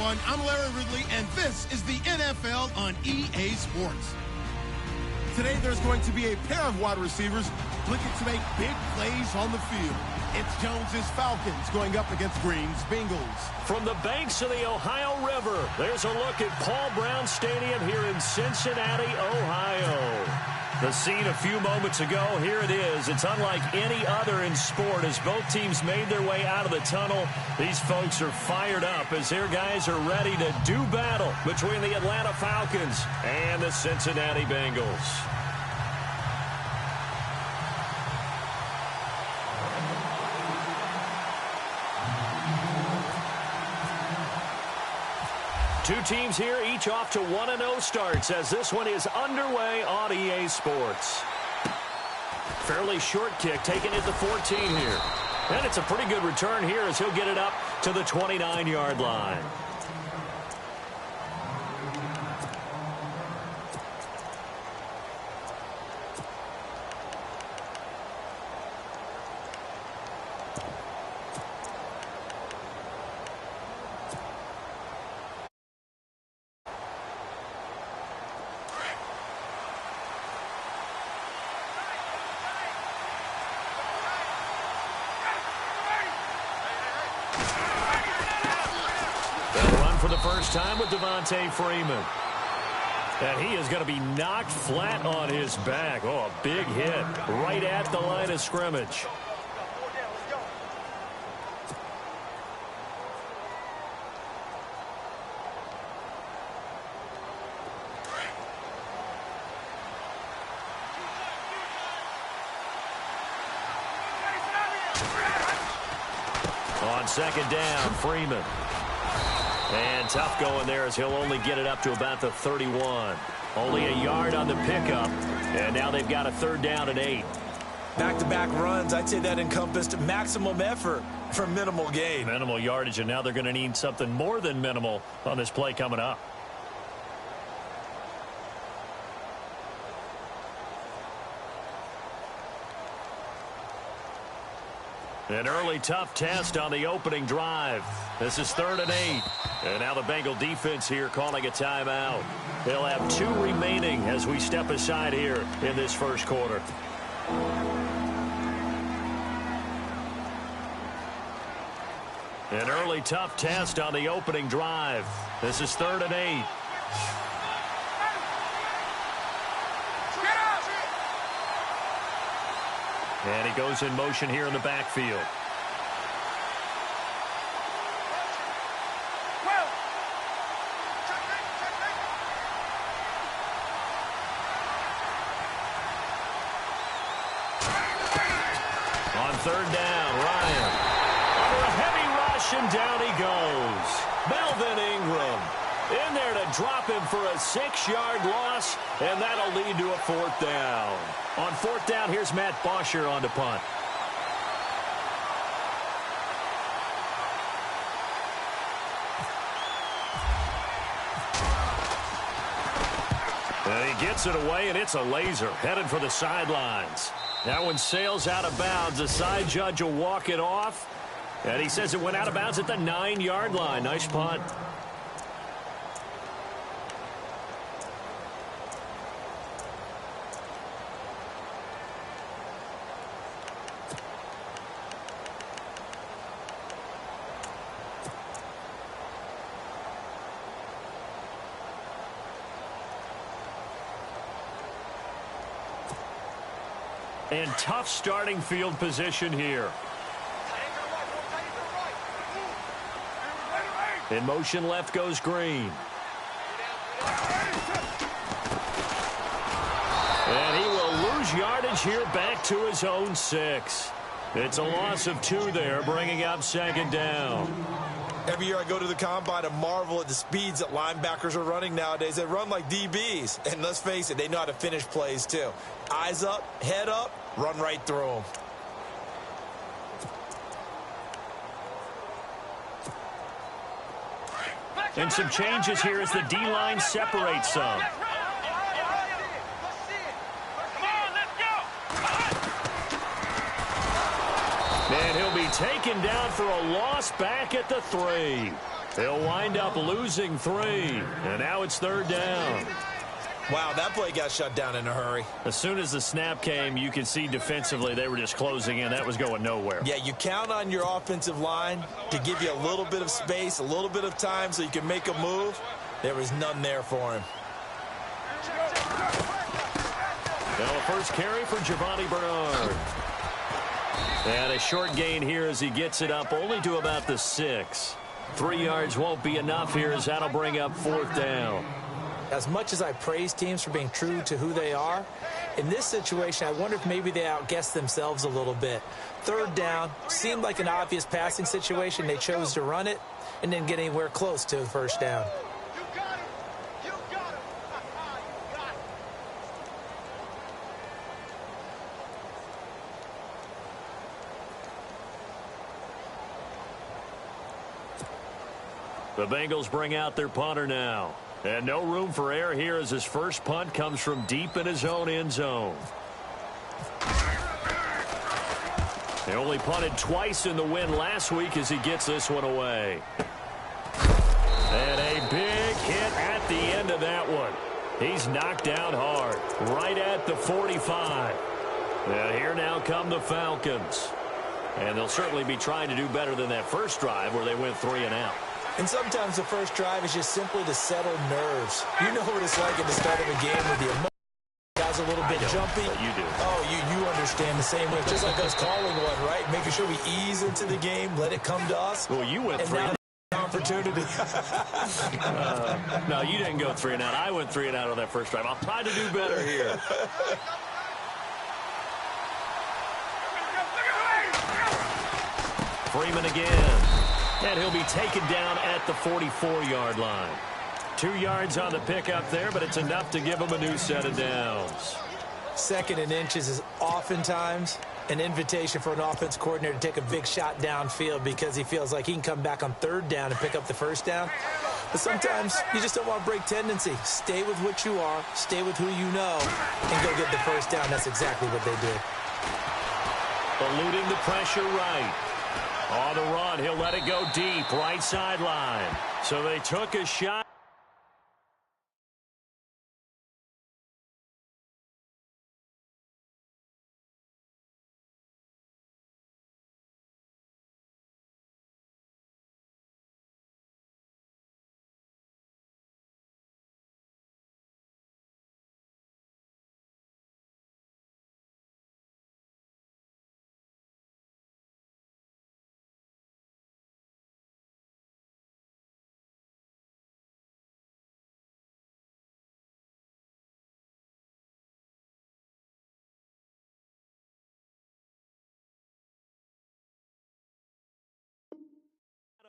everyone. I'm Larry Ridley, and this is the NFL on EA Sports. Today, there's going to be a pair of wide receivers looking to make big plays on the field. It's Jones's Falcons going up against Green's Bengals. From the banks of the Ohio River, there's a look at Paul Brown Stadium here in Cincinnati, Ohio. The scene a few moments ago, here it is. It's unlike any other in sport as both teams made their way out of the tunnel. These folks are fired up as their guys are ready to do battle between the Atlanta Falcons and the Cincinnati Bengals. Two teams here, each off to 1-0 starts as this one is underway on EA Sports. Fairly short kick taken at the 14 here. And it's a pretty good return here as he'll get it up to the 29-yard line. For the first time with Devontae Freeman. And he is going to be knocked flat on his back. Oh, a big hit right at the line of scrimmage. On second down, Freeman. And tough going there as he'll only get it up to about the 31. Only a yard on the pickup. And now they've got a third down and 8. Back-to-back runs, I'd say that encompassed maximum effort for minimal gain. Minimal yardage, and now they're going to need something more than minimal on this play coming up. An early tough test on the opening drive. This is 3rd and 8. And now the Bengal defense here calling a timeout. They'll have 2 remaining as we step aside here in this first quarter. An early tough test on the opening drive. This is 3rd and 8. And he goes in motion here in the backfield. On 3rd down, Ryan. Under a heavy rush, and down he goes. Melvin Ingram in there to drop him for a 6-yard loss, and that'll lead to a 4th down. On 4th down, here's Matt Bosher on to punt. And he gets it away, and it's a laser headed for the sidelines. That one sails out of bounds. The side judge will walk it off, and he says it went out of bounds at the 9-yard line. Nice punt. And tough starting field position here. In motion left goes Green. And he will lose yardage here back to his own 6. It's a loss of 2 there, bringing up 2nd down. Every year I go to the combine and marvel at the speeds that linebackers are running nowadays. They run like DBs. And let's face it, they know how to finish plays too. Eyes up, head up, run right through them. And some changes here as the D-line separates some. And he'll be taken down for a loss back at the 3. They'll wind up losing 3, and now it's 3rd down. Wow, that play got shut down in a hurry. As soon as the snap came, you can see defensively they were just closing in. That was going nowhere. Yeah, you count on your offensive line to give you a little bit of space, a little bit of time so you can make a move. There was none there for him. Now a first carry for Giovanni Bernard. And a short gain here as he gets it up only to about the 6. 3 yards won't be enough here as that'll bring up 4th down. As much as I praise teams for being true to who they are, in this situation, I wonder if maybe they outguessed themselves a little bit. 3rd down, seemed like an obvious passing situation. They chose to run it and didn't get anywhere close to the 1st down. The Bengals bring out their punter now. And no room for error here as his first punt comes from deep in his own end zone. They only punted twice in the win last week as he gets this one away. And a big hit at the end of that one. He's knocked down hard, right at the 45. And here now come the Falcons. And they'll certainly be trying to do better than that first drive where they went 3 and out. And sometimes the first drive is just simply to settle nerves. You know what it's like at the start of a game with the emotion. Guys a little bit jumpy. But you do. Oh, you understand the same way. Just like us calling one, right? Making sure we ease into the game, let it come to us. Well, you went 3 and out. Opportunity. No, you didn't go 3 and out. I went 3 and out on that first drive. I'll try to do better here. Freeman again. And he'll be taken down at the 44-yard line. 2 yards on the pickup there, but it's enough to give him a new set of downs. 2nd and inches is oftentimes an invitation for an offense coordinator to take a big shot downfield because he feels like he can come back on 3rd down and pick up the 1st down. But sometimes you just don't want to break tendency. Stay with what you are, stay with who you know, and go get the 1st down. That's exactly what they did. Eluding the pressure right. On the run, he'll let it go deep, right sideline. So they took a shot.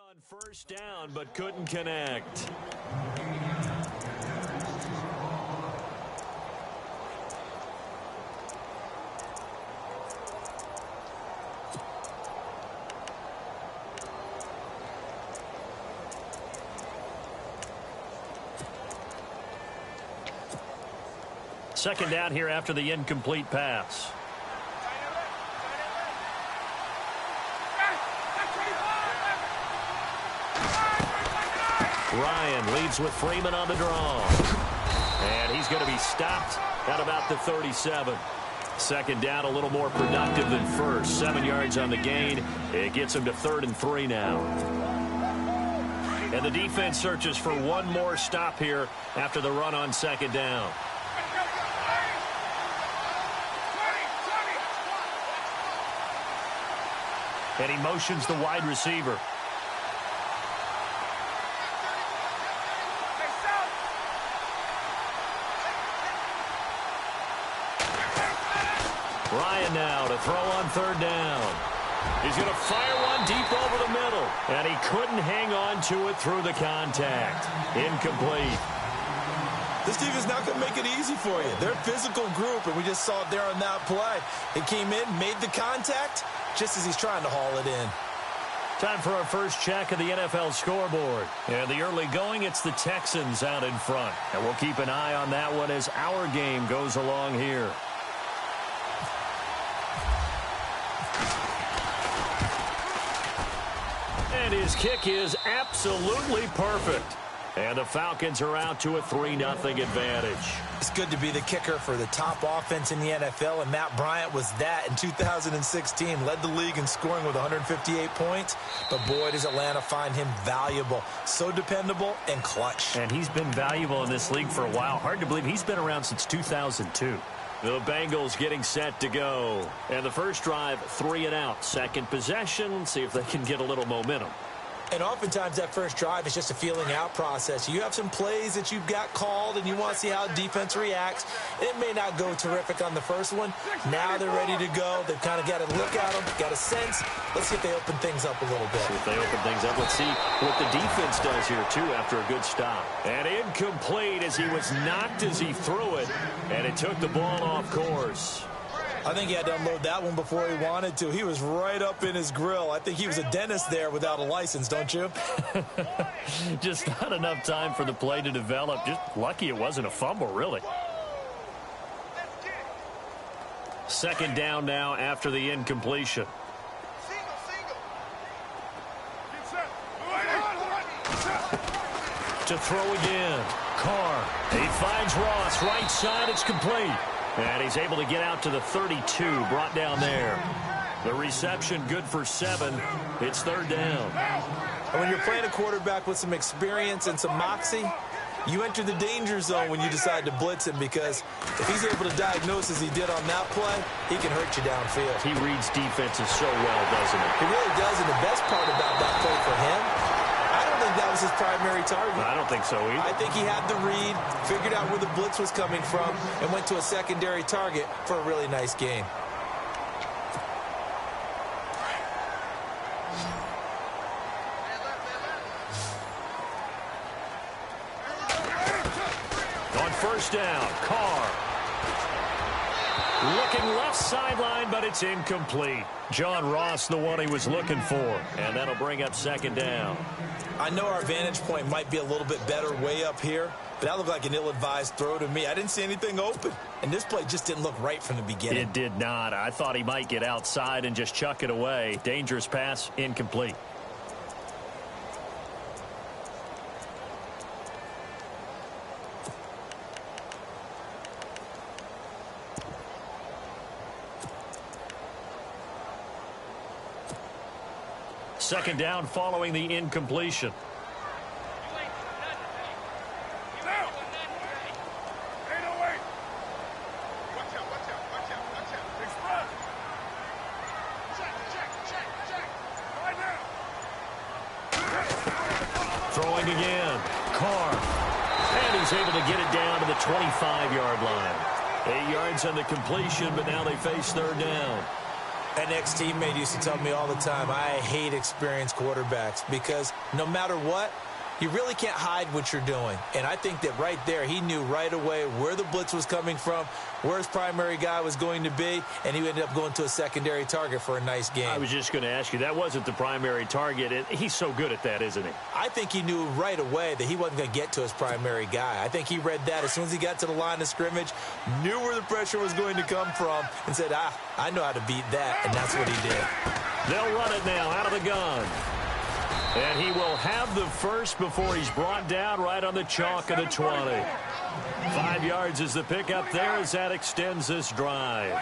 On 1st down, but couldn't connect. Second down here after the incomplete pass. Ryan leads with Freeman on the draw. And he's going to be stopped at about the 37. Second down, a little more productive than first. 7 yards on the gain. It gets him to 3rd and 3 now. And the defense searches for one more stop here after the run on 2nd down. And he motions the wide receiver. Ryan now to throw on 3rd down. He's going to fire one deep over the middle. And he couldn't hang on to it through the contact. Incomplete. This team is not going to make it easy for you. They're a physical group, and we just saw it there on that play. It came in, made the contact, just as he's trying to haul it in. Time for our first check of the NFL scoreboard. And the early going, it's the Texans out in front. And we'll keep an eye on that one as our game goes along here. And his kick is absolutely perfect. And the Falcons are out to a 3-0 advantage. It's good to be the kicker for the top offense in the NFL, and Matt Bryant was that in 2016. Led the league in scoring with 158 points, but boy, does Atlanta find him valuable. So dependable and clutch. And he's been valuable in this league for a while. Hard to believe he's been around since 2002. The Bengals getting set to go. And the first drive, 3 and out. Second possession, see if they can get a little momentum. And oftentimes that first drive is just a feeling out process. You have some plays that you've got called and you want to see how defense reacts. It may not go terrific on the first one. Now they're ready to go. They've kind of got to look at them, got a sense. Let's see if they open things up a little bit. See if they open things up. Let's see what the defense does here, too, after a good stop. And incomplete as he was knocked as he threw it. And it took the ball off course. I think he had to unload that one before he wanted to. He was right up in his grill. I think he was a dentist there without a license, don't you? Just not enough time for the play to develop. Just lucky it wasn't a fumble, really. Second down now after the incompletion. To throw again. Carr. He finds Ross. Right side. It's complete. And he's able to get out to the 32, brought down there. The reception good for 7. It's third down. And when you're playing a quarterback with some experience and some moxie, you enter the danger zone when you decide to blitz him, because if he's able to diagnose as he did on that play, he can hurt you downfield. He reads defenses so well, doesn't he? He really does, and the best part about that play for him, I don't think that was his primary target. I don't think so either. I think he had the read, figured out where the blitz was coming from, and went to a secondary target for a really nice game. On first down, Carr. Looking left sideline, but it's incomplete. John Ross, the one he was looking for. And that'll bring up second down. I know our vantage point might be a little bit better way up here, but that looked like an ill-advised throw to me. I didn't see anything open, and this play just didn't look right from the beginning. It did not. I thought he might get outside and just chuck it away. Dangerous pass, incomplete. Second down following the incompletion. Throwing again. Carr. And he's able to get it down to the 25-yard line. 8 yards on the completion, but now they face third down. An ex-teammate used to tell me all the time, I hate experienced quarterbacks, because no matter what, you really can't hide what you're doing. And I think that right there, he knew right away where the blitz was coming from, where his primary guy was going to be, and he ended up going to a secondary target for a nice game. I was just going to ask you, that wasn't the primary target. He's so good at that, isn't he? I think he knew right away that he wasn't going to get to his primary guy. I think he read that as soon as he got to the line of scrimmage, knew where the pressure was going to come from, and said, I know how to beat that, and that's what he did. They'll run it now out of the gun. And he will have the first before he's brought down right on the chalk of the 20. 5 yards is the pickup there as that extends this drive.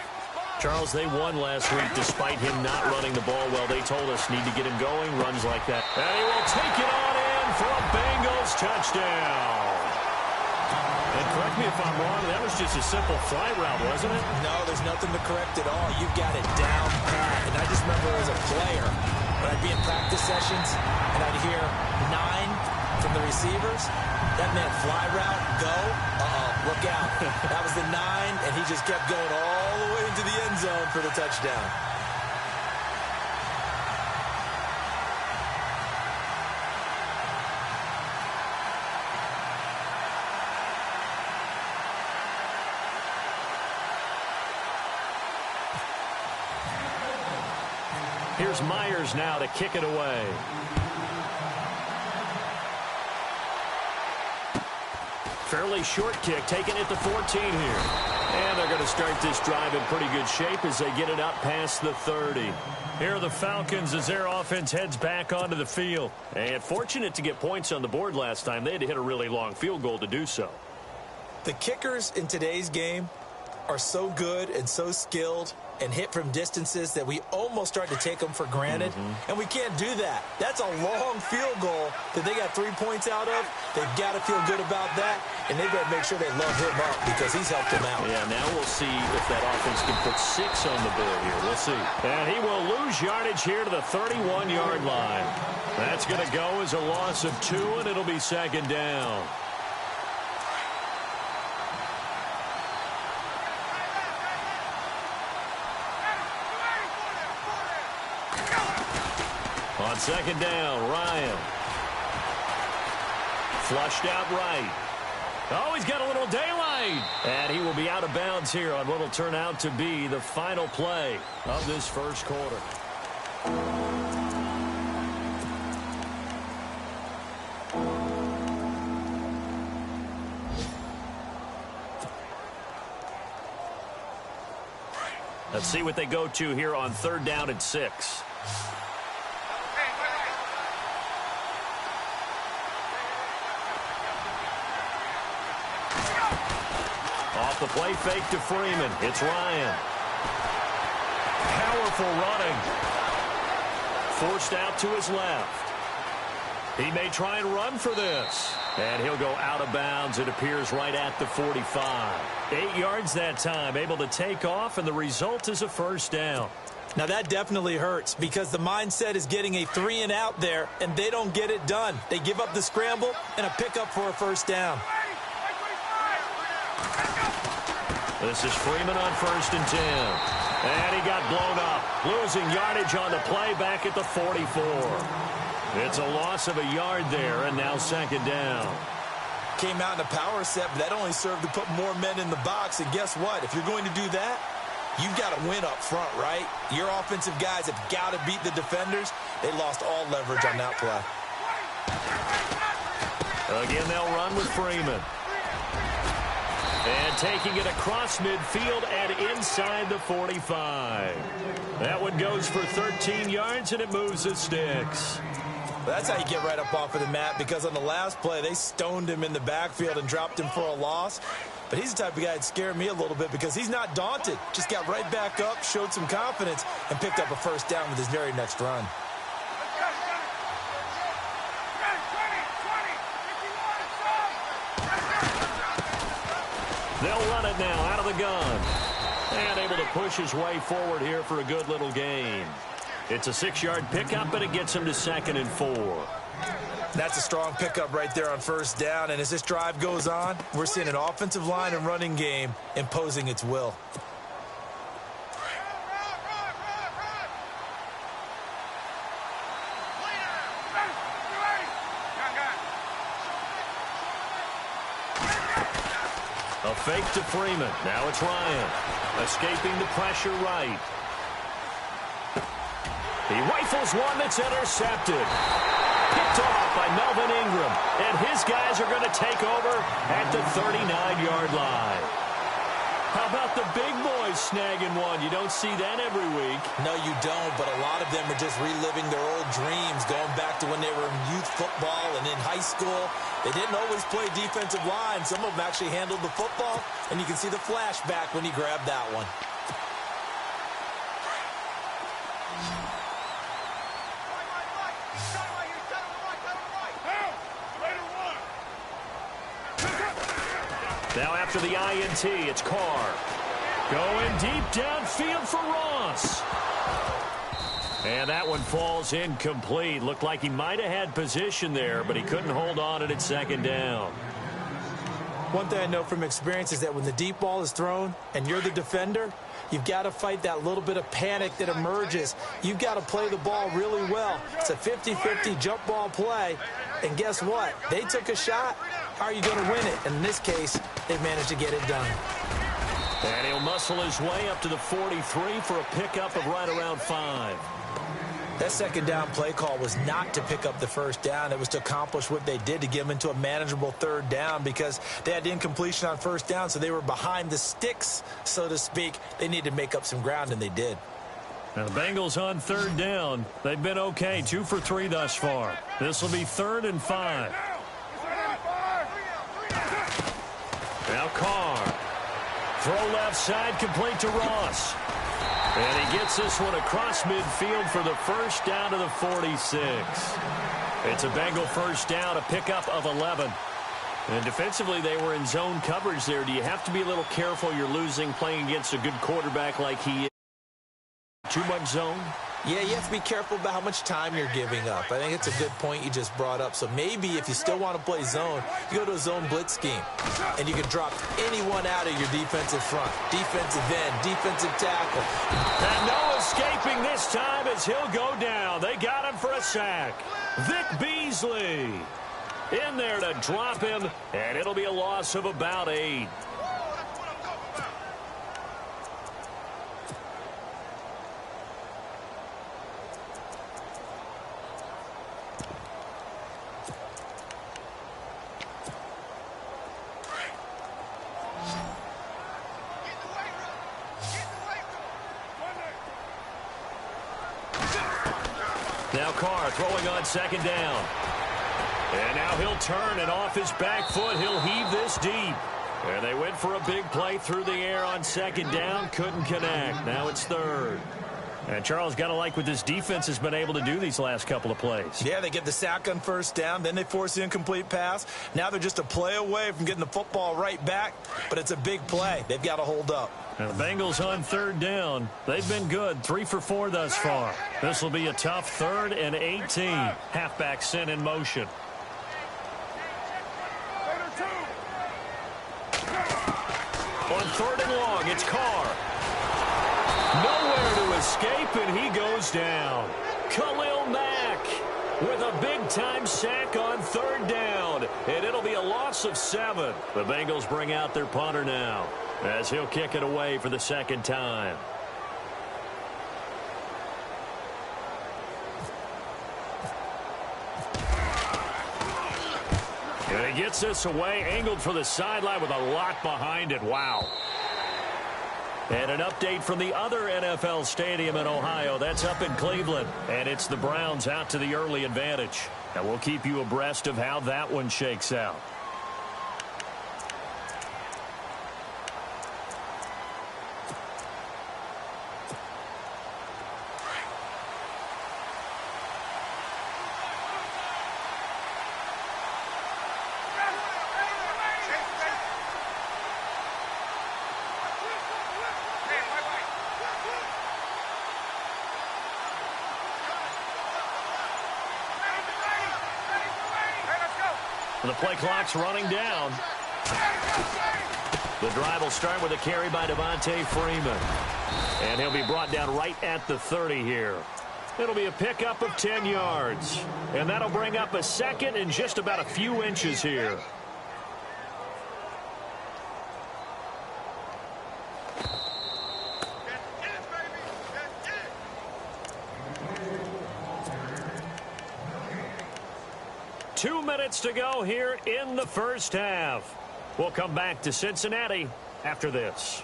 Charles, they won last week despite him not running the ball well. They told us need to get him going, runs like that. And he will take it on in for a Bengals touchdown. And correct me if I'm wrong, that was just a simple fly route, wasn't it? No, there's nothing to correct at all. You've got it down pat. And I just remember as a player, when I'd be in practice sessions and I'd hear 9 from the receivers, that meant fly route, go, look out. That was the 9, and he just kept going all the way into the end zone for the touchdown. Here's Myers now to kick it away. Fairly short kick, taking it to 14 here. And they're going to start this drive in pretty good shape as they get it up past the 30. Here are the Falcons as their offense heads back onto the field. And fortunate to get points on the board last time. They had to hit a really long field goal to do so. The kickers in today's game are so good and so skilled and hit from distances that we almost start to take them for granted. And we can't do that. That's a long field goal that they got 3 points out of. They've got to feel good about that, and they've got to make sure they love him up because he's helped them out. Yeah, now we'll see if that offense can put 6 on the board here. We'll see. And he will lose yardage here to the 31-yard line. That's going to go as a loss of 2, and it'll be second down. On second down, Ryan. Flushed out right. Oh, he's got a little daylight. And he will be out of bounds here on what will turn out to be the final play of this first quarter. Let's see what they go to here on 3rd down and 6. Off the play fake to Freeman. It's Ryan. Powerful running. Forced out to his left. He may try and run for this. And he'll go out of bounds. It appears right at the 45. 8 yards that time. Able to take off, and the result is a first down. Now that definitely hurts because the mindset is getting a 3 and out there, and they don't get it done. They give up the scramble and a pickup for a first down. This is Freeman on 1st and 10. And he got blown up. Losing yardage on the play back at the 44. It's a loss of a yard there, and now second down. Came out in a power set, but that only served to put more men in the box. And guess what? If you're going to do that, you've got to win up front, right? Your offensive guys have got to beat the defenders. They lost all leverage on that play. Again, they'll run with Freeman. And taking it across midfield and inside the 45. That one goes for 13 yards, and it moves the sticks. That's how you get right up off of the mat, because on the last play, they stoned him in the backfield and dropped him for a loss. But he's the type of guy that scared me a little bit because he's not daunted. Just got right back up, showed some confidence, and picked up a first down with his very next run. They'll run it now out of the gun. And able to push his way forward here for a good little gain. It's a 6-yard pickup, and it gets him to 2nd and 4. That's a strong pickup right there on first down. And as this drive goes on, we're seeing an offensive line and running game imposing its will. A fake to Freeman. Now it's Ryan. Escaping the pressure right. He rifles one that's intercepted. Picked off by Melvin Ingram. And his guys are going to take over at the 39-yard line. How about the big boys snagging one? You don't see that every week. No, you don't, but a lot of them are just reliving their old dreams, going back to when they were in youth football and in high school. They didn't always play defensive line. Some of them actually handled the football, and you can see the flashback when he grabbed that one. Now after the INT, it's Carr. Going deep downfield for Ross. And that one falls incomplete. Looked like he might have had position there, but he couldn't hold on, and it's 2nd down. One thing I know from experience is that when the deep ball is thrown and you're the defender, you've got to fight that little bit of panic that emerges. You've got to play the ball really well. It's a 50-50 jump ball play. And guess what? They took a shot. How are you going to win it? And in this case, they've managed to get it done. And he'll muscle his way up to the 43 for a pickup of right around 5. That second down play call was not to pick up the first down. It was to accomplish what they did, to get them into a manageable third down, because they had incompletion on first down, so they were behind the sticks, so to speak. They needed to make up some ground, and they did. Now the Bengals on third down. They've been okay, 2 for 3 thus far. This will be 3rd and 5. Now Carr. Throw left side, complete to Ross. And he gets this one across midfield for the first down to the 46. It's a Bengal first down, a pickup of 11. And defensively, they were in zone coverage there. Do you have to be a little careful? You're losing playing against a good quarterback like he is. Too much zone? Yeah, you have to be careful about how much time you're giving up. I think it's a good point you just brought up. So maybe if you still want to play zone, you go to a zone blitz scheme, and you can drop anyone out of your defensive front. Defensive end, defensive tackle. And no escaping this time as he'll go down. They got him for a sack. Vic Beasley in there to drop him, and it'll be a loss of about 8. Now Carr throwing on second down. And now he'll turn, and off his back foot, he'll heave this deep. And they went for a big play through the air on second down. Couldn't connect. Now it's 3rd. And Charles, got to like what this defense has been able to do these last couple of plays. Yeah, they get the sack on first down. Then they force the incomplete pass. Now they're just a play away from getting the football right back. But it's a big play. They've got to hold up. Now the Bengals on third down. They've been good, 3 for 4 thus far. This will be a tough 3rd and 18. Halfback sent in motion. On 3rd and long, it's Carr. Nowhere to escape, and he goes down. Khalil Mack with a big-time sack on 3rd down, and it'll be a loss of 7. The Bengals bring out their punter now as he'll kick it away for the second time. And he gets this away, angled for the sideline with a lot behind it. Wow. And an update from the other NFL stadium in Ohio. That's up in Cleveland. And it's the Browns out to the early advantage. And we'll keep you abreast of how that one shakes out. The play clock's running down. The drive will start with a carry by Devontae Freeman. And he'll be brought down right at the 30 here. It'll be a pickup of 10 yards. And that'll bring up a 2nd and just about a few inches here. Two minutes to go here in the first half. We'll come back to Cincinnati after this.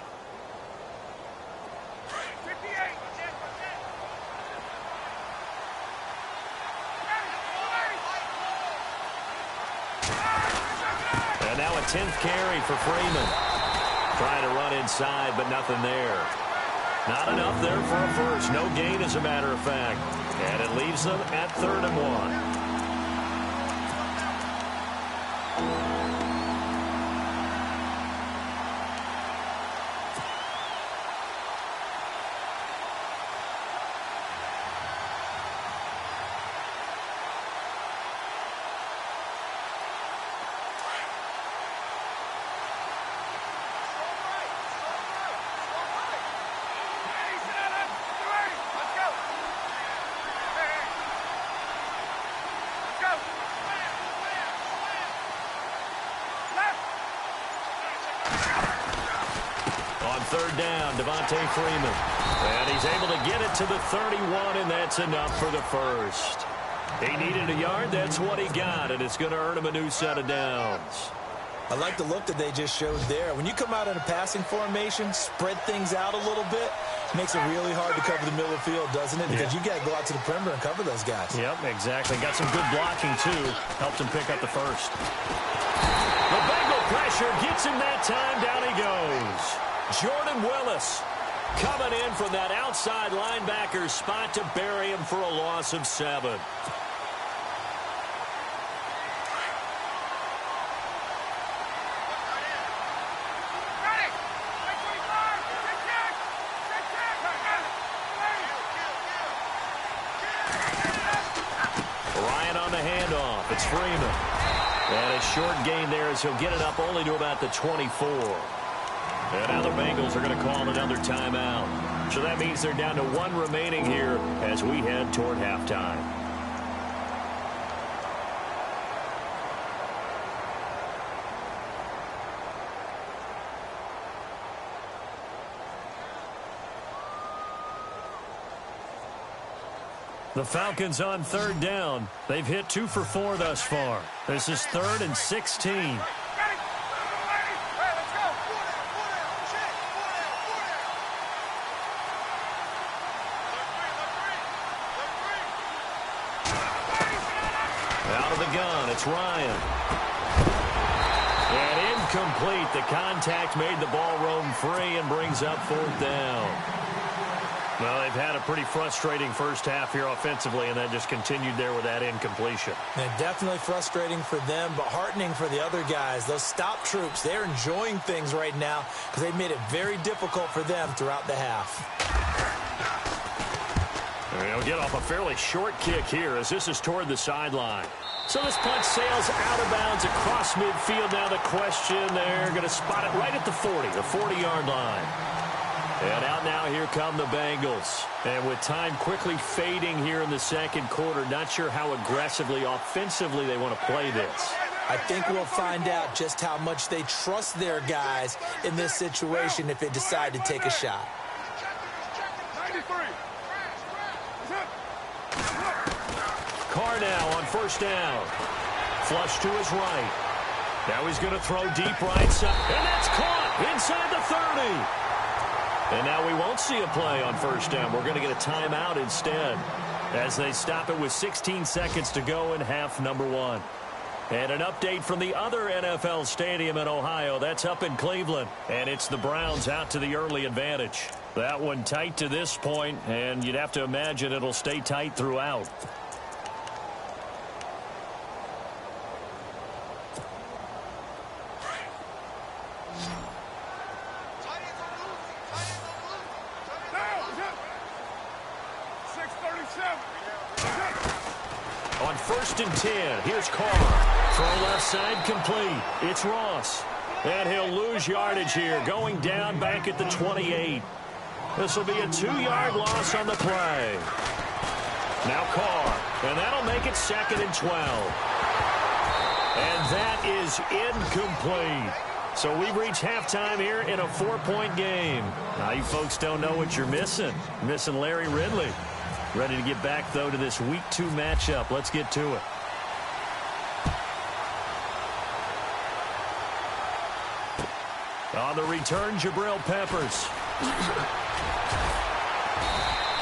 And now a 10th carry for Freeman. Trying to run inside, but nothing there. Not enough there for a first. No gain, as a matter of fact. And it leaves them at 3rd and 1. third down, Devontae Freeman. And he's able to get it to the 31, and that's enough for the first. He needed a yard. That's what he got, and it's going to earn him a new set of downs. I like the look that they just showed there. When you come out in a passing formation, spread things out a little bit, makes it really hard to cover the middle of the field, doesn't it? Because you got to go out to the perimeter and cover those guys. Yep, exactly. Got some good blocking, too. Helped him pick up the first. The Bengal pressure gets him that time. Down he goes. Jordan Willis coming in from that outside linebacker spot to bury him for a loss of 7. It's Freeman. And a short gain there as he'll get it up only to about the 24. And now the Bengals are going to call another timeout. So that means they're down to 1 remaining here as we head toward halftime. The Falcons on third down. They've hit 2 for 4 thus far. This is 3rd and 16. Out of the gun, it's Ryan. And incomplete. The contact made the ball roam free and brings up 4th down. Well, they've had a pretty frustrating first half here offensively, and then just continued there with that incompletion. And definitely frustrating for them, but heartening for the other guys. Those stop troops, they're enjoying things right now because they've made it very difficult for them throughout the half. They'll get off a fairly short kick here as this is toward the sideline. So this punt sails out of bounds across midfield. Now the question, they're going to spot it right at the 40, the 40-yard line. And out now, here come the Bengals. And with time quickly fading here in the second quarter, not sure how aggressively, offensively they want to play this. I think we'll find out just how much they trust their guys in this situation if they decide to take a shot. Carr now on first down. Flush to his right. Now he's going to throw deep right side. And that's caught inside the 30. And now we won't see a play on first down. We're going to get a timeout instead as they stop it with 16 seconds to go in half number 1. And an update from the other NFL stadium in Ohio. That's up in Cleveland. And it's the Browns out to the early advantage. That one tight to this point, and you'd have to imagine it'll stay tight throughout. On 1st and 10, here's Carr. Throw left side complete. It's Ross. And he'll lose yardage here, going down back at the 28. This will be a 2-yard loss on the play. Now Carr, and that'll make it 2nd and 12. And that is incomplete. So we've reached halftime here in a 4-point game. Now you folks don't know what you're missing. Missing Larry Ridley. Ready to get back, though, to this Week 2 matchup. Let's get to it. On the return, Jabril Peppers.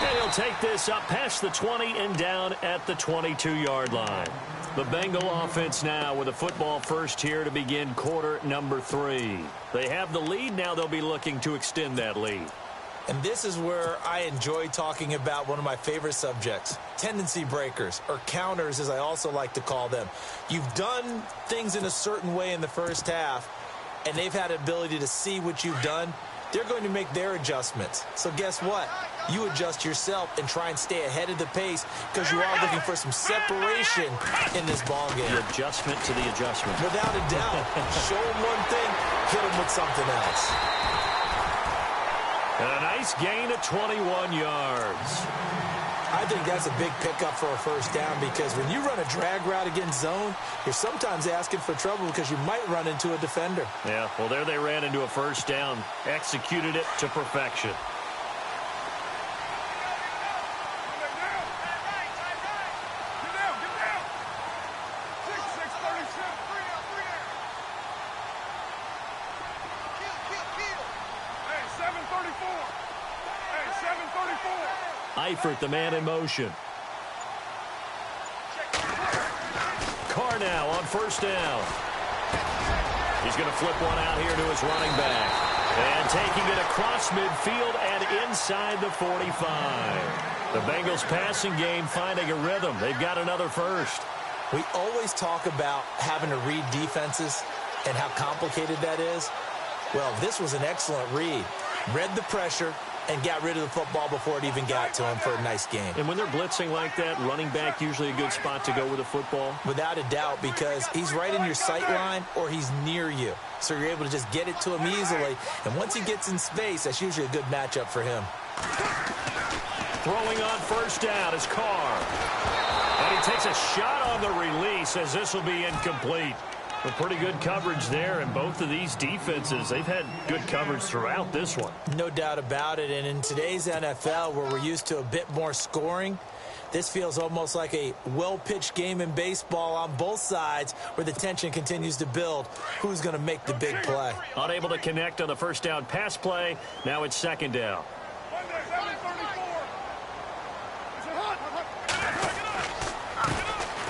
And he'll take this up past the 20 and down at the 22-yard line. The Bengal offense now with a football first here to begin quarter number 3. They have the lead. Now they'll be looking to extend that lead. And this is where I enjoy talking about one of my favorite subjects, tendency breakers, or counters as I also like to call them. You've done things in a certain way in the first half, and they've had the ability to see what you've done. They're going to make their adjustments. So guess what? You adjust yourself and try and stay ahead of the pace because you are looking for some separation in this ball game. The adjustment to the adjustment. Without a doubt. Show them one thing, hit them with something else. And a nice gain of 21 yards. I think that's a big pickup for a first down because when you run a drag route against zone, you're sometimes asking for trouble because you might run into a defender. Yeah, well, there they ran into a first down, executed it to perfection. Eifert, the man in motion. Carr now on first down. He's going to flip one out here to his running back. And taking it across midfield and inside the 45. The Bengals passing game finding a rhythm. They've got another first. We always talk about having to read defenses and how complicated that is. Well, this was an excellent read. Read the pressure and got rid of the football before it even got to him for a nice game. And when they're blitzing like that, running back usually a good spot to go with the football? Without a doubt, because he's right in your sight line or he's near you. So you're able to just get it to him easily. And once he gets in space, that's usually a good matchup for him. Throwing on first down is Carr. And he takes a shot on the release as this will be incomplete. But pretty good coverage there, and both of these defenses, they've had good coverage throughout this one. No doubt about it, and in today's NFL, where we're used to a bit more scoring, this feels almost like a well-pitched game in baseball on both sides where the tension continues to build. Who's going to make the big play? Unable to connect on the first down pass play. Now it's second down.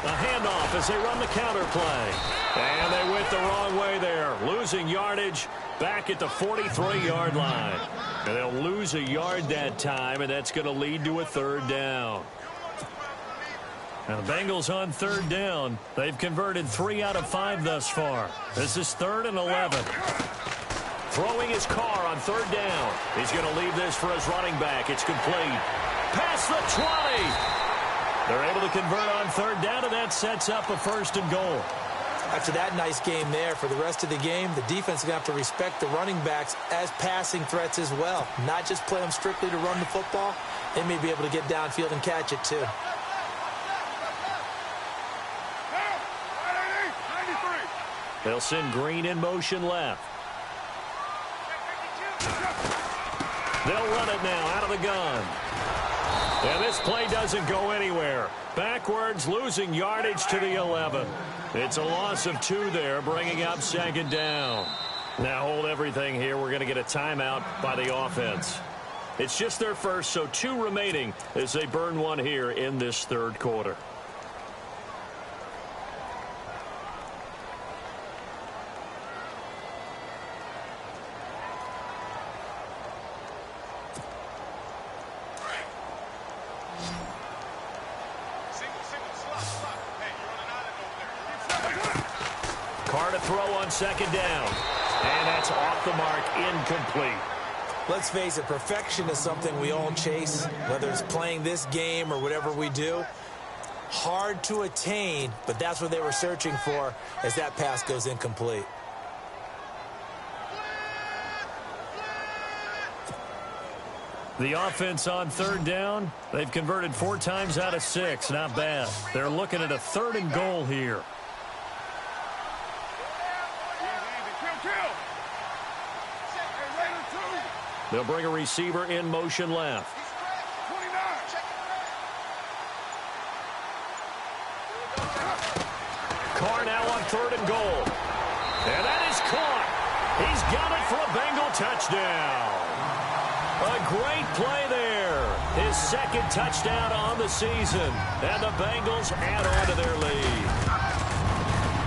A handoff as they run the counter play. And they went the wrong way there. Losing yardage back at the 43-yard line. And they'll lose a yard that time, and that's going to lead to a third down. Now the Bengals on third down. They've converted 3 out of 5 thus far. This is 3rd and 11. Throwing his Carr on third down. He's going to leave this for his running back. It's complete. Past the 20. They're able to convert on third down, and that sets up a 1st and goal. After that nice game there, for the rest of the game, the defense is going to have to respect the running backs as passing threats as well. Not just play them strictly to run the football. They may be able to get downfield and catch it, too. They'll send Green in motion left. They'll run it now out of the gun. And this play doesn't go anywhere. Backwards, losing yardage to the 11. It's a loss of 2 there, bringing up second down. Now hold everything here. We're going to get a timeout by the offense. It's just their first, so 2 remaining as they burn one here in this third quarter. Carr to throw on second down. And that's off the mark, incomplete. Let's face it, perfection is something we all chase, whether it's playing this game or whatever we do. Hard to attain, but that's what they were searching for as that pass goes incomplete. The offense on third down, they've converted 4 times out of 6. Not bad. They're looking at a 3rd and goal here. They'll bring a receiver in motion left. Carr now on 3rd and goal. And that is caught. He's got it for a Bengal touchdown. A great play there. His 2nd touchdown on the season. And the Bengals add on to their lead.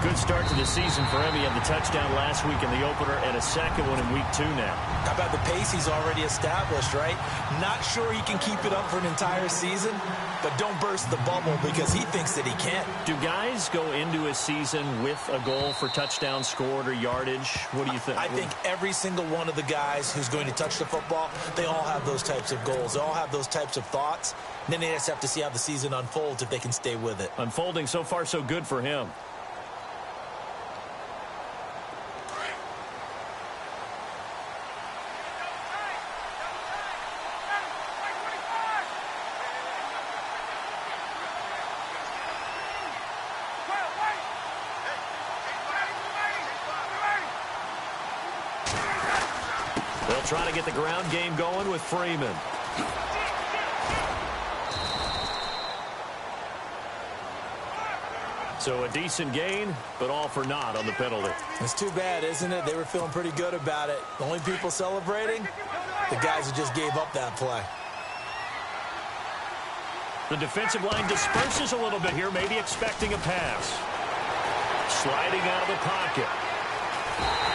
Good start to the season for him. He had the touchdown last week in the opener and a 2nd one in week 2 now. How about the pace he's already established, right? Not sure he can keep it up for an entire season, but don't burst the bubble because he thinks that he can. Do guys go into a season with a goal for touchdown scored or yardage? What do you think? I think every single one of the guys who's going to touch the football, they all have those types of goals. They all have those types of thoughts. And then they just have to see how the season unfolds if they can stay with it. Unfolding so far so good for him. try to get the ground game going with Freeman. So a decent gain, but all for naught on the penalty. It's too bad, isn't it? They were feeling pretty good about it. The only people celebrating, the guys who just gave up that play. The defensive line disperses a little bit here, maybe expecting a pass. Sliding out of the pocket.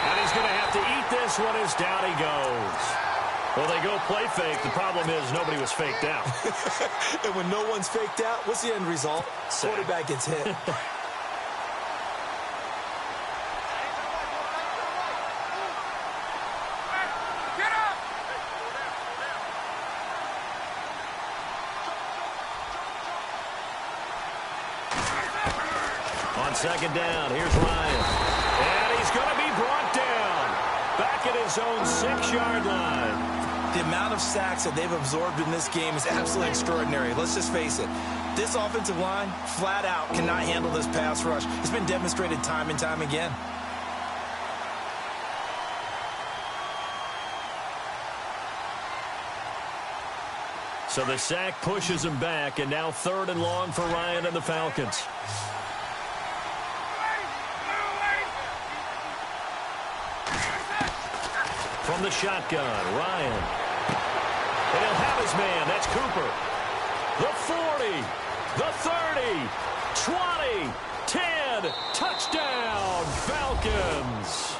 And he's going to have to eat this one as down he goes. Well, they go play fake. The problem is nobody was faked out. And when no one's faked out, what's the end result? Quarterback gets hit. On second down, here's Ryan. And he's going to be brought down. Back at his own 6-yard line. The amount of sacks that they've absorbed in this game is absolutely extraordinary. Let's just face it. This offensive line, flat out, cannot handle this pass rush. It's been demonstrated time and time again. So the sack pushes him back, and now 3rd and long for Ryan and the Falcons. From the shotgun, Ryan. And he'll have his man. That's Cooper. The 40, the 30, 20, 10. Touchdown, Falcons.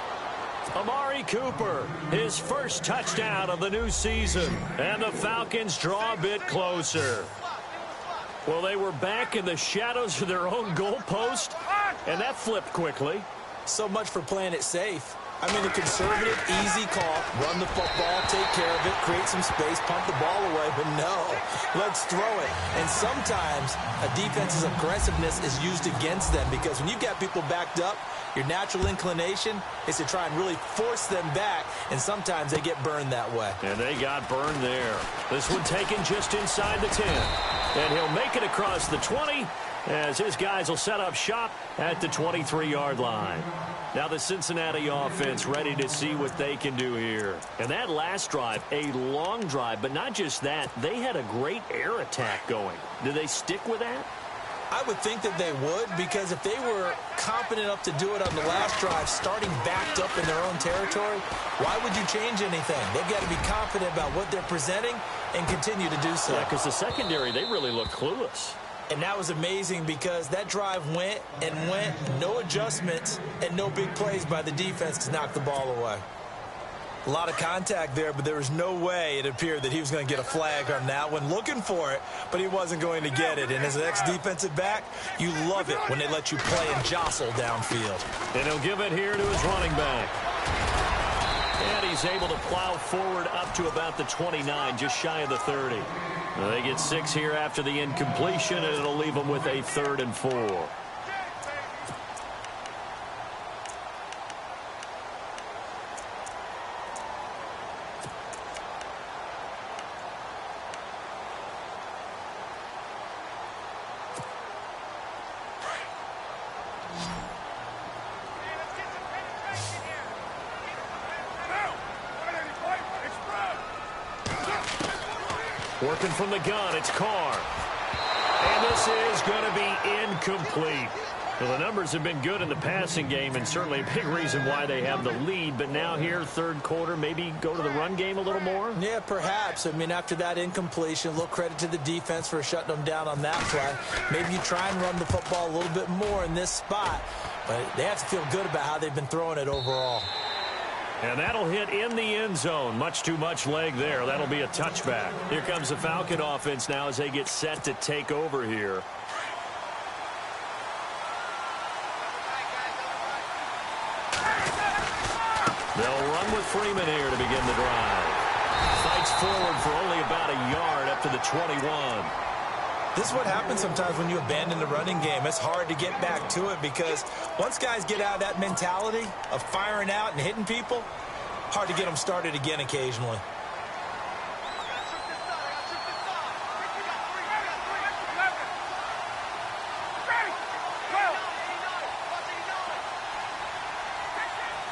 Amari Cooper, his first touchdown of the new season. And the Falcons draw a bit closer. Well, they were back in the shadows of their own goalpost, and that flipped quickly. So much for playing it safe. I mean, a conservative, easy call, run the football, take care of it, create some space, punt the ball away, but no, let's throw it. And sometimes a defense's aggressiveness is used against them because when you've got people backed up, your natural inclination is to try and really force them back, and sometimes they get burned that way. And they got burned there. This one taken just inside the 10. And he'll make it across the 20 as his guys will set up shop at the 23-yard line. Now the Cincinnati offense ready to see what they can do here. And that last drive, a long drive, but not just that. They had a great air attack going. Do they stick with that? I would think that they would, because if they were confident enough to do it on the last drive, starting backed up in their own territory, why would you change anything? They've got to be confident about what they're presenting and continue to do so. Yeah, because the secondary, they really looked clueless. And that was amazing because that drive went and went, no adjustments and no big plays by the defense to knock the ball away. A lot of contact there, but there was no way it appeared that he was going to get a flag on that one. Looking for it, but he wasn't going to get it. And as an ex-defensive back, you love it when they let you play and jostle downfield. And he'll give it here to his running back. And he's able to plow forward up to about the 29, just shy of the 30. Well, they get 6 here after the incompletion, and it'll leave them with a 3rd and 4. Working from the gun, it's Carr. And this is going to be incomplete. Well, the numbers have been good in the passing game, and certainly a big reason why they have the lead. But now here, 3rd quarter, maybe go to the run game a little more? Yeah, perhaps. I mean, after that incompletion, a little credit to the defense for shutting them down on that play. Maybe you try and run the football a little bit more in this spot. But they have to feel good about how they've been throwing it overall. And that'll hit in the end zone. Much too much leg there. That'll be a touchback. Here comes the Falcon offense now as they get set to take over here. They'll run with Freeman here to begin the drive. Fights forward for only about a yard up to the 21. This is what happens sometimes when you abandon the running game. It's hard to get back to it because once guys get out of that mentality of firing out and hitting people, hard to get them started again occasionally.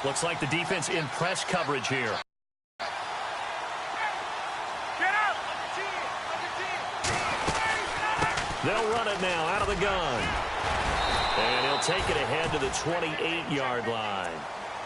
Looks like the defense in press coverage here. They'll run it now out of the gun. And he'll take it ahead to the 28-yard line.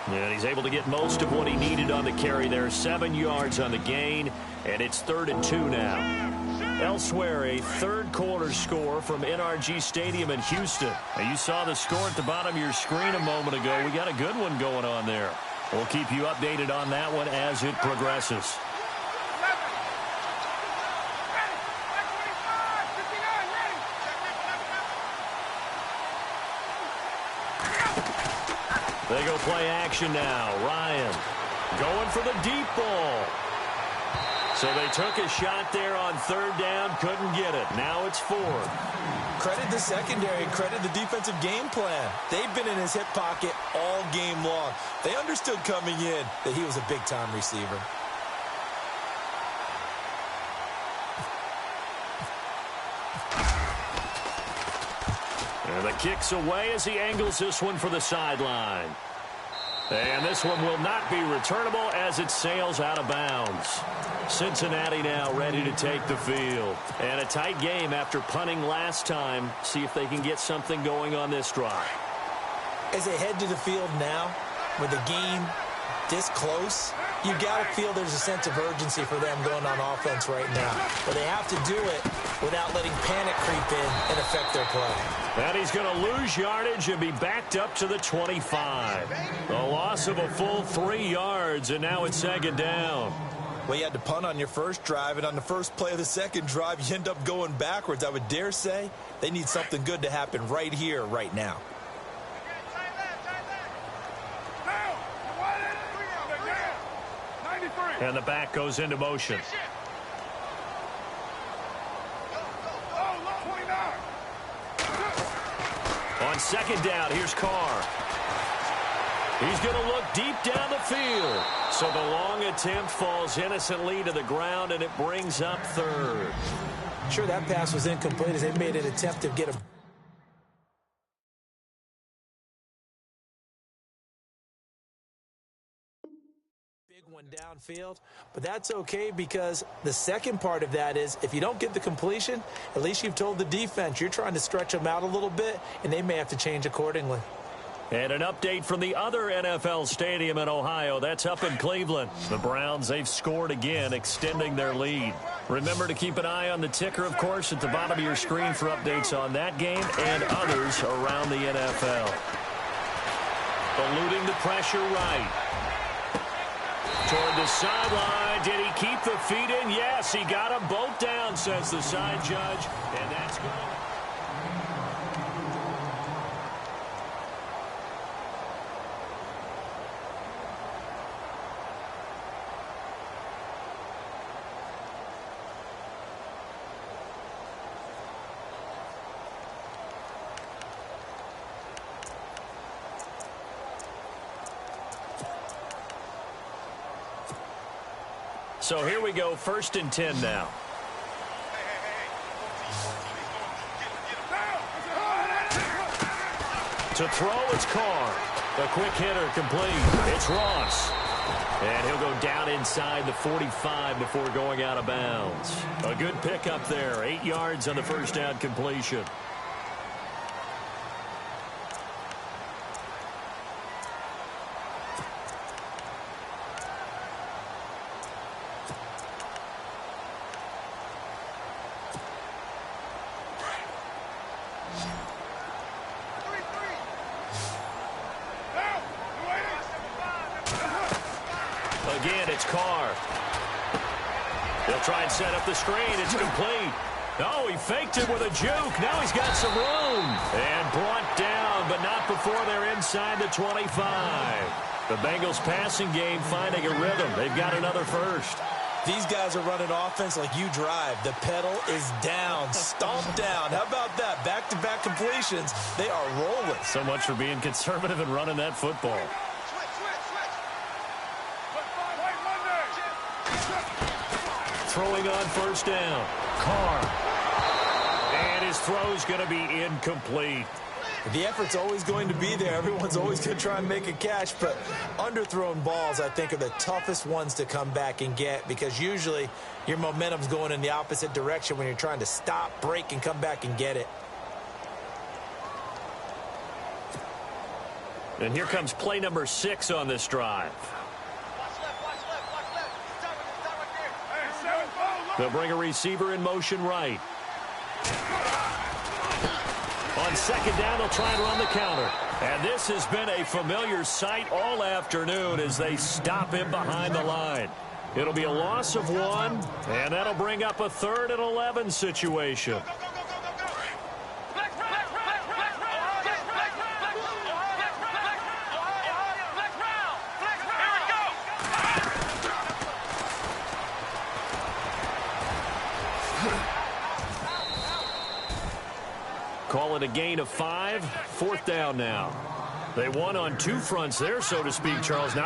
And he's able to get most of what he needed on the carry there. 7 yards on the gain, and it's 3rd and 2 now. Elsewhere, a third-quarter score from NRG Stadium in Houston. Now, you saw the score at the bottom of your screen a moment ago. We got a good one going on there. We'll keep you updated on that one as it progresses. They go play action now. Ryan going for the deep ball. So they took a shot there on 3rd down, couldn't get it. Now it's 4th. Credit the secondary, credit the defensive game plan. They've been in his hip pocket all game long. They understood coming in that he was a big-time receiver. And the kick's away as he angles this one for the sideline. And this one will not be returnable as it sails out of bounds. Cincinnati now ready to take the field. And a tight game after punting last time. See if they can get something going on this drive. As they head to the field now, with the game this close, you got to feel there's a sense of urgency for them going on offense right now. But they have to do it without letting panic creep in and affect their play. And he's going to lose yardage and be backed up to the 25. A loss of a full 3 yards, and now it's 2nd down. Well, you had to punt on your first drive, and on the first play of the second drive, you end up going backwards. I would dare say they need something good to happen right here, right now. And the back goes into motion. On 2nd down, here's Carr. He's going to look deep down the field. So the long attempt falls innocently to the ground, and it brings up 3rd. Sure, that pass was incomplete as they made an attempt to get a big one downfield, but that's okay because the second part of that is if you don't get the completion, at least you've told the defense you're trying to stretch them out a little bit, and they may have to change accordingly. And an update from the other NFL stadium in Ohio. That's up in Cleveland. The Browns, they've scored again, extending their lead. Remember to keep an eye on the ticker, of course, at the bottom of your screen for updates on that game and others around the NFL. Eluding the pressure right. Toward the sideline. Did he keep the feet in? Yes, he got them both down, says the side judge. And that's good. So here we go, 1st and 10 now. To throw, it's Carr. The quick hitter complete. It's Ross. And he'll go down inside the 45 before going out of bounds. A good pickup there. 8 yards on the first down completion. Again, it's Carr. They'll try and set up the screen. It's complete. Oh, he faked it with a juke. Now he's got some room. And brought down, but not before they're inside the 25. The Bengals passing game finding a rhythm. They've got another first. These guys are running offense like you drive. The pedal is down, stomped down. How about that? Back-to-back completions. They are rolling. So much for being conservative and running that football. Throwing on first down. Carr. And his throw's going to be incomplete. The effort's always going to be there. Everyone's always going to try and make a catch, but underthrown balls, I think, are the toughest ones to come back and get because usually your momentum's going in the opposite direction when you're trying to stop, break, and come back and get it. And here comes play number 6 on this drive. They'll bring a receiver in motion right. On second down, they'll try and run the counter. And this has been a familiar sight all afternoon as they stop him behind the line. It'll be a loss of 1, and that'll bring up a 3rd and 11 situation. Call it a gain of 5, 4th down now. They won on 2 fronts there, so to speak, Charles. Now